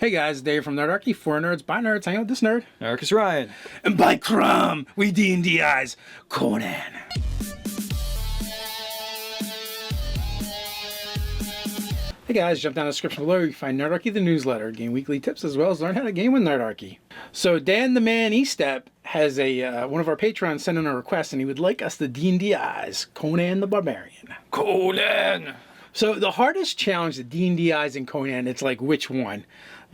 Hey guys, Dave from Nerdarchy, for nerds, by nerds, hang out with this nerd. Marcus Ryan. And by crumb, we D&Dized Conan. Hey guys, jump down in the description below, you can find Nerdarchy the newsletter, game weekly tips, as well as learn how to game with Nerdarchy. So Dan the Man Estep has one of our patrons sent in a request, and he would like us to D&Dize Conan the Barbarian. Conan! So the hardest challenge to D&Dize and Conan, it's like which one?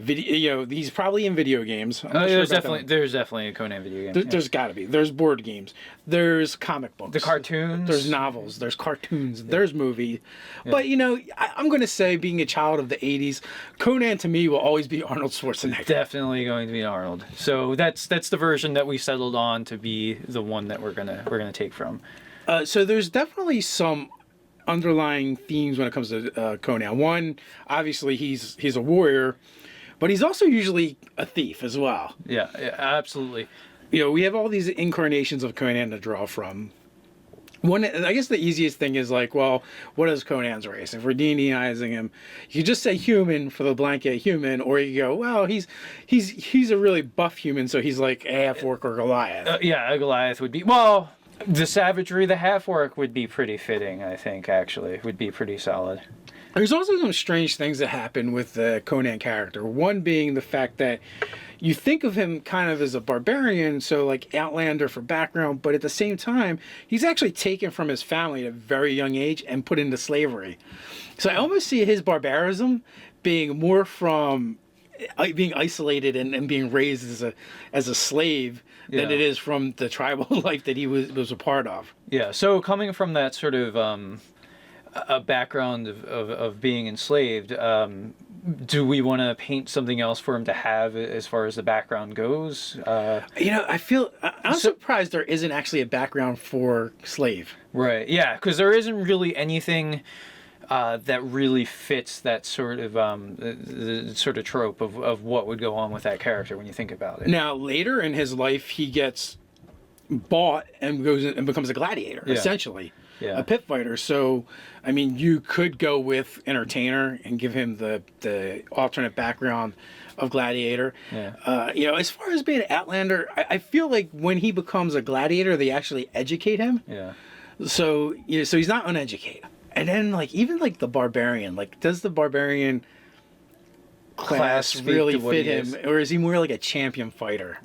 He's probably in video games. There's definitely a Conan video game. There's got to be. There's board games. There's comic books. The cartoons. There's novels. There's cartoons. There's movie. Yeah. But I'm going to say, being a child of the '80s, Conan to me will always be Arnold Schwarzenegger. Definitely going to be Arnold. So that's the version that we settled on to be the one that we're gonna take from. So there's definitely some underlying themes when it comes to Conan. One, obviously he's a warrior, but he's also usually a thief as well. Yeah, absolutely. We have all these incarnations of Conan to draw from. One, I guess the easiest thing is like, well, what is Conan's race? If we're D&Dizing him, you just say human for the blanket human, or you go, well, he's a really buff human, so he's like a half-orc or Goliath. Yeah, a Goliath would be, well, the savagery, the half-orc would be pretty fitting, I think, actually. Would be pretty solid. There's also some strange things that happen with the Conan character. One being the fact that you think of him kind of as a barbarian, so like Outlander for background, but at the same time, he's actually taken from his family at a very young age and put into slavery. So I almost see his barbarism being more from being isolated and being raised as a slave than it is from the tribal life that he was a part of. Yeah, so coming from that sort of a background of being enslaved, do we want to paint something else for him to have as far as the background goes? I'm surprised there isn't actually a background for slave. Right, yeah, because there isn't really anything that really fits that sort of the sort of trope of what would go on with that character when you think about it. Now, later in his life, he gets bought and goes and becomes a gladiator, essentially. Yeah. A pit fighter. So, I mean, you could go with entertainer and give him the alternate background of gladiator. Yeah. As far as being an Outlander, I feel like when he becomes a gladiator, they actually educate him. Yeah. So he's not uneducated. And then, even the barbarian, does the barbarian class really fit him, or is he more like a champion fighter?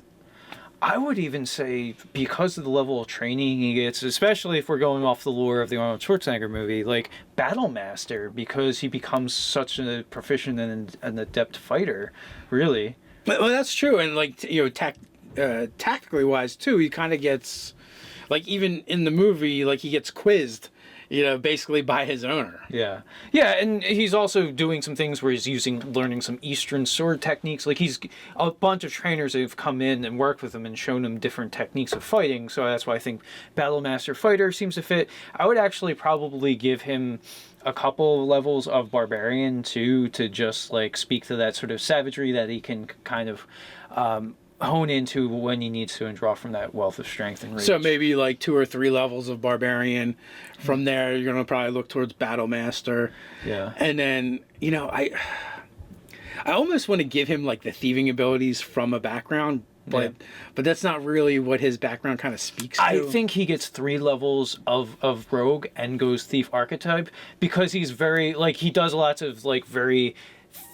I would even say, because of the level of training he gets, especially if we're going off the lore of the Arnold Schwarzenegger movie, like Battle Master, because he becomes such a proficient and an adept fighter, really. Well, that's true, and tactically wise too, he kind of gets, even in the movie, he gets quizzed, basically by his owner. Yeah. Yeah, and he's also doing some things where he's learning some Eastern sword techniques. He's a bunch of trainers that have come in and worked with him and shown him different techniques of fighting, so that's why I think Battle Master Fighter seems to fit. I would actually probably give him a couple levels of Barbarian, too, to just, speak to that sort of savagery that he can kind of hone into when he needs to and draw from that wealth of strength and reach. So maybe 2 or 3 levels of Barbarian. From there, you're going to probably look towards Battle Master. Yeah. And then, I almost want to give him the thieving abilities from a background, but that's not really what his background kind of speaks to. I think he gets 3 levels of Rogue and goes Thief archetype, because he's very, he does lots of, very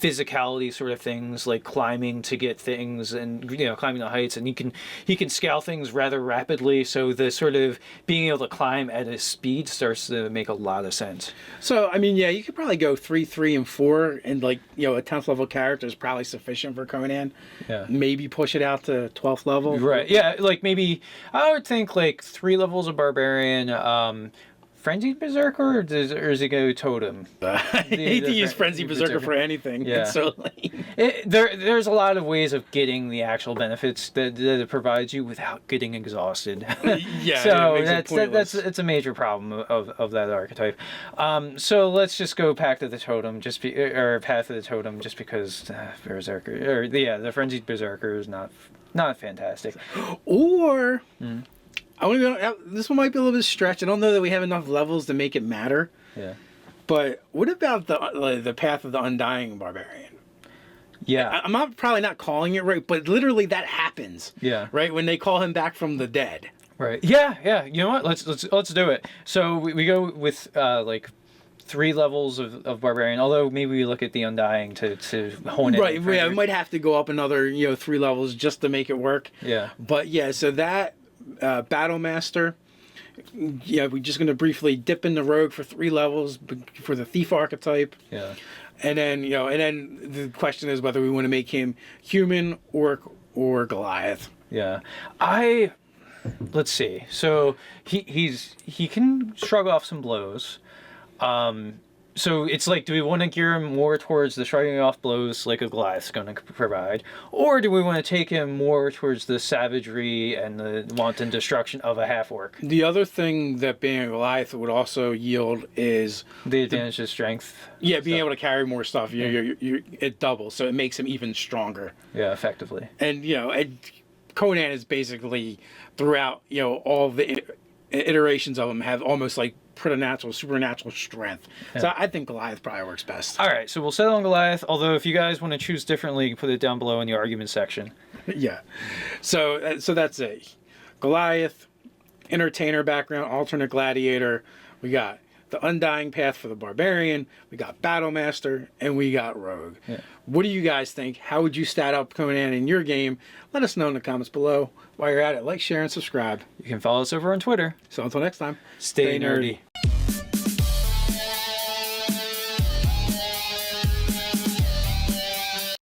physicality sort of things, like climbing to get things and climbing the heights, and he can scale things rather rapidly, so the sort of being able to climb at his speed starts to make a lot of sense. So I mean, you could probably go 3, 3, and 4, and a 10th level character is probably sufficient for Conan. Yeah, maybe push it out to 12th level. Right. Yeah, maybe I would think 3 levels of Barbarian, Frenzied Berserker, or does it go Totem? I hate to use Frenzied Berserker for anything. Yeah. It's so lame. There's a lot of ways of getting the actual benefits that it provides you without getting exhausted. Yeah. So it's a major problem of that archetype. So let's just go Path of the Totem, Path of the Totem, just because Berserker, the Frenzied Berserker is not fantastic. Or. I want to go. This one might be a little bit stretch. I don't know that we have enough levels to make it matter. Yeah. But what about the Path of the Undying Barbarian? Yeah. I'm not probably not calling it right, but literally that happens. Yeah. Right when they call him back from the dead. Right. Yeah. Yeah. You know what? Let's do it. So we go with like 3 levels of barbarian. Although maybe we look at the undying to hone it. Right. Yeah. We might have to go up another 3 levels just to make it work. Yeah. But yeah. So that Battle Master. Yeah, we're just gonna briefly dip in the rogue for 3 levels for the thief archetype. Yeah. And then the question is whether we want to make him human, orc, or Goliath. Yeah. Let's see. So he can shrug off some blows. So it's like, do we want to gear him more towards the shrugging off blows like a Goliath's going to provide? Or do we want to take him more towards the savagery and the wanton destruction of a half-orc? The other thing that being a Goliath would also yield is... The advantage of strength. Yeah, being able to carry more stuff. It doubles, so it makes him even stronger. Yeah, effectively. And, Conan is basically, throughout, all the iterations of him have almost like preternatural, supernatural strength. Yeah. So I think Goliath probably works best. All right, so we'll settle on Goliath. Although if you guys want to choose differently, you can put it down below in the argument section. Yeah. So that's it. Goliath, entertainer background, alternate gladiator. We got the Undying Path for the Barbarian. We got Battle Master, and we got Rogue. Yeah. What do you guys think? How would you stat up Conan in your game? Let us know in the comments below. While you're at it, like, share, and subscribe. You can follow us over on Twitter. So until next time, stay nerdy.